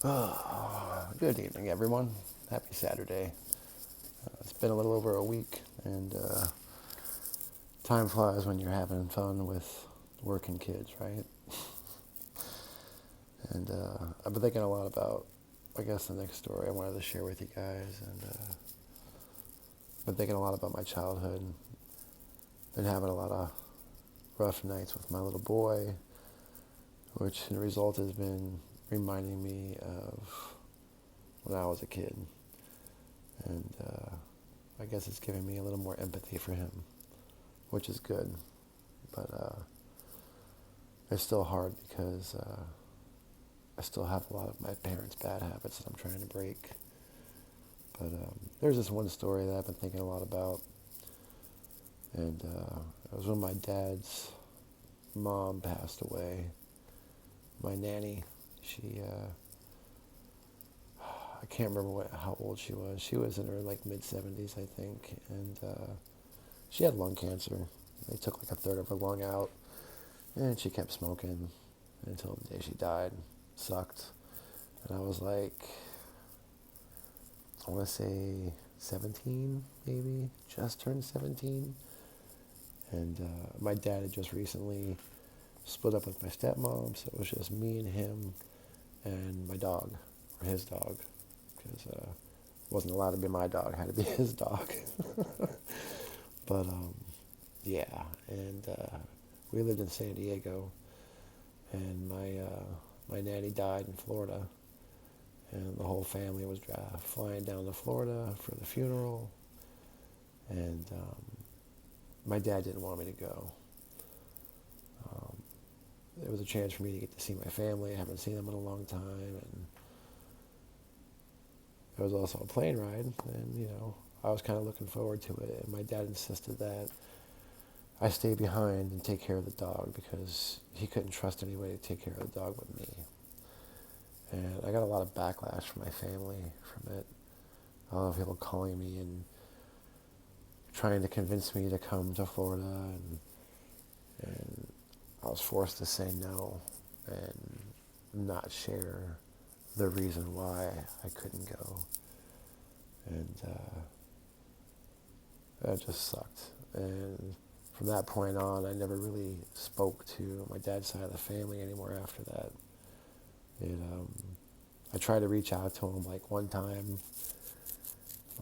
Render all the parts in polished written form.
Good evening, everyone. Happy Saturday. It's been a little over a week, and time flies when you're having fun with working kids, right? And I've been thinking a lot about, I guess, the next story I wanted to share with you guys, and been thinking a lot about my childhood. Been having a lot of rough nights with my little boy, which in result has been reminding me of when I was a kid. And I guess it's giving me a little more empathy for him, which is good. But it's still hard because I still have a lot of my parents' bad habits that I'm trying to break. But there's this one story that I've been thinking a lot about. And it was when my dad's mom passed away. My nanny, she, I can't remember how old she was. She was in her mid-70s, I think. And she had lung cancer. They took a third of her lung out. And she kept smoking until the day she died. Sucked. And I was I want to say 17, maybe. Just turned 17. And my dad had just recently split up with my stepmom, so it was just me and him and my dog, or his dog, because it wasn't allowed to be my dog, it had to be his dog. But yeah, and we lived in San Diego, and my nanny died in Florida, and the whole family was flying down to Florida for the funeral, and my dad didn't want me to go. It was a chance for me to get to see my family. I haven't seen them in a long time, and there was also a plane ride, and I was kind of looking forward to it. And my dad insisted that I stay behind and take care of the dog because he couldn't trust anybody to take care of the dog with me. And I got a lot of backlash from my family from it. A lot of people calling me and trying to convince me to come to Florida, and I was forced to say no and not share the reason why I couldn't go. And that just sucked. And from that point on, I never really spoke to my dad's side of the family anymore after that. I tried to reach out to him one time,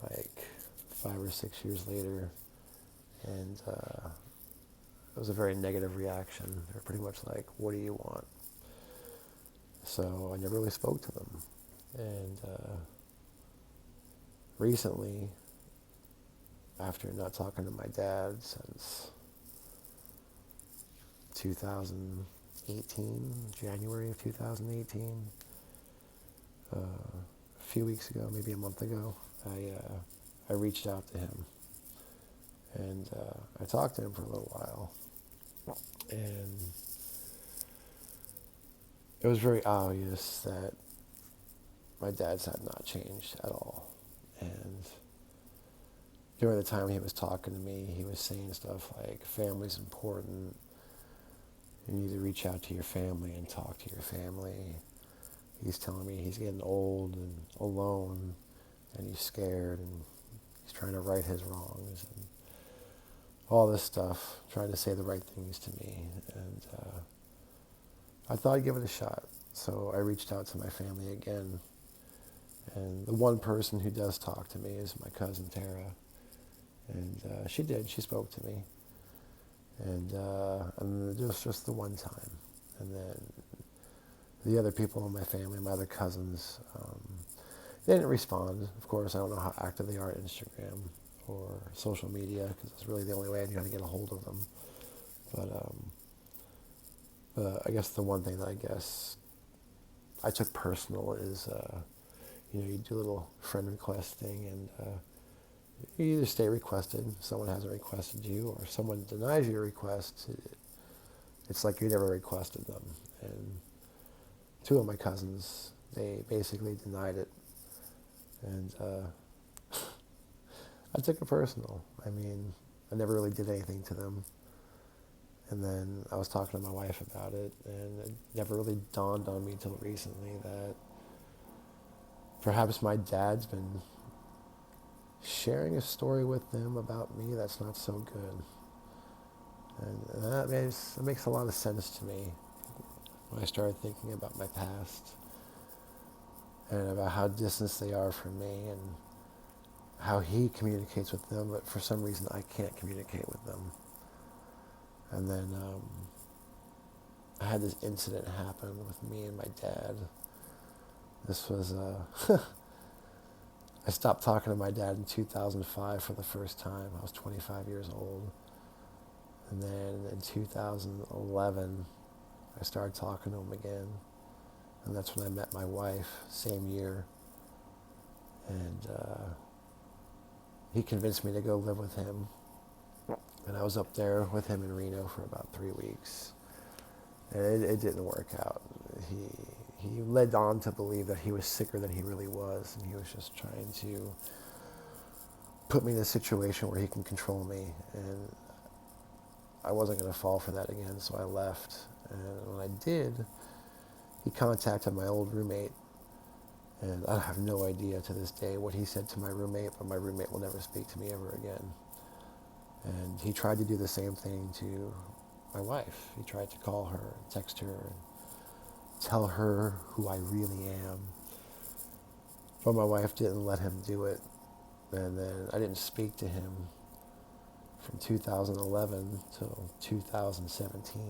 5 or 6 years later, and it was a very negative reaction. They were pretty much like, "What do you want?" So I never really spoke to them. And recently, after not talking to my dad since 2018, January of 2018, a few weeks ago, maybe a month ago, I reached out to him. And I talked to him for a little while. And it was very obvious that my dad's had not changed at all. And during the time he was talking to me, he was saying stuff like, family's important. You need to reach out to your family and talk to your family. He's telling me he's getting old and alone, and he's scared, and he's trying to right his wrongs, and all this stuff, trying to say the right things to me. And I thought I'd give it a shot. So I reached out to my family again. And the one person who does talk to me is my cousin Tara. And she spoke to me. And just the one time. And then the other people in my family, my other cousins, they didn't respond. Of course, I don't know how active they are on Instagram or social media, because it's really the only way I knew how to get a hold of them. But I guess the one thing that I took personal is, you do a little friend request thing, and you either stay requested, someone hasn't requested you, or someone denies your request. It's like you never requested them. And two of my cousins, they basically denied it. And I took it personal. I mean, I never really did anything to them. And then I was talking to my wife about it, and it never really dawned on me till recently that perhaps my dad's been sharing a story with them about me that's not so good. And that makes a lot of sense to me when I started thinking about my past and about how distant they are from me and how he communicates with them, but for some reason I can't communicate with them. And then I had this incident happen with me and my dad. This was, I stopped talking to my dad in 2005 for the first time. I was 25 years old. And then in 2011, I started talking to him again. And that's when I met my wife, same year. And he convinced me to go live with him. And I was up there with him in Reno for about 3 weeks. And it didn't work out. He led on to believe that he was sicker than he really was. And he was just trying to put me in a situation where he can control me. And I wasn't going to fall for that again, so I left. And when I did, he contacted my old roommate. And I have no idea to this day what he said to my roommate, but my roommate will never speak to me ever again. And he tried to do the same thing to my wife. He tried to call her, text her, and tell her who I really am. But my wife didn't let him do it. And then I didn't speak to him from 2011 till 2017.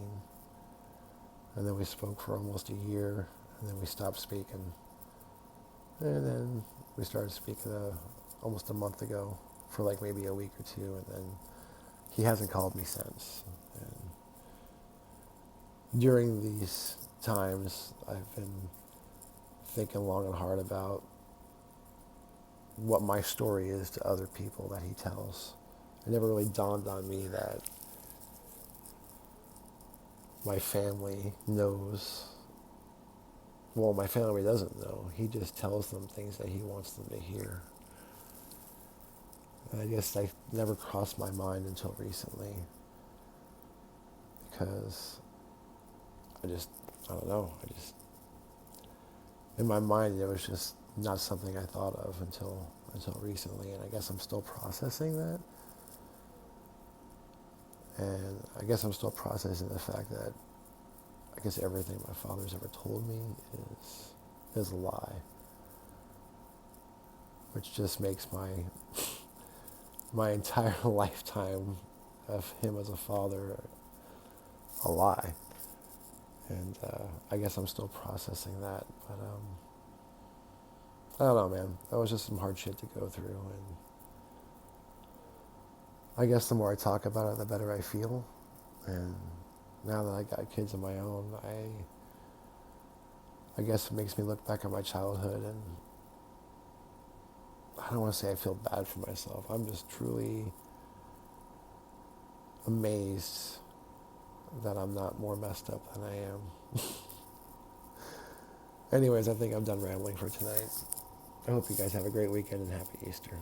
And then we spoke for almost a year, and then we stopped speaking. And then we started speaking almost a month ago for like maybe a week or two, and then he hasn't called me since. And during these times, I've been thinking long and hard about what my story is to other people that he tells. It never really dawned on me that my family knows. Well, my family doesn't know. He just tells them things that he wants them to hear. And I guess that never crossed my mind until recently. Because I don't know. In my mind, it was just not something I thought of until recently. And I guess I'm still processing that. And I guess I'm still processing the fact that I guess everything my father's ever told me is a lie. Which just makes my entire lifetime of him as a father a lie. And I guess I'm still processing that. But I don't know, man. That was just some hard shit to go through. And I guess the more I talk about it, the better I feel. And now that I got kids of my own, I guess it makes me look back at my childhood, and I don't want to say I feel bad for myself. I'm just truly amazed that I'm not more messed up than I am. Anyways, I think I'm done rambling for tonight. I hope you guys have a great weekend and happy Easter.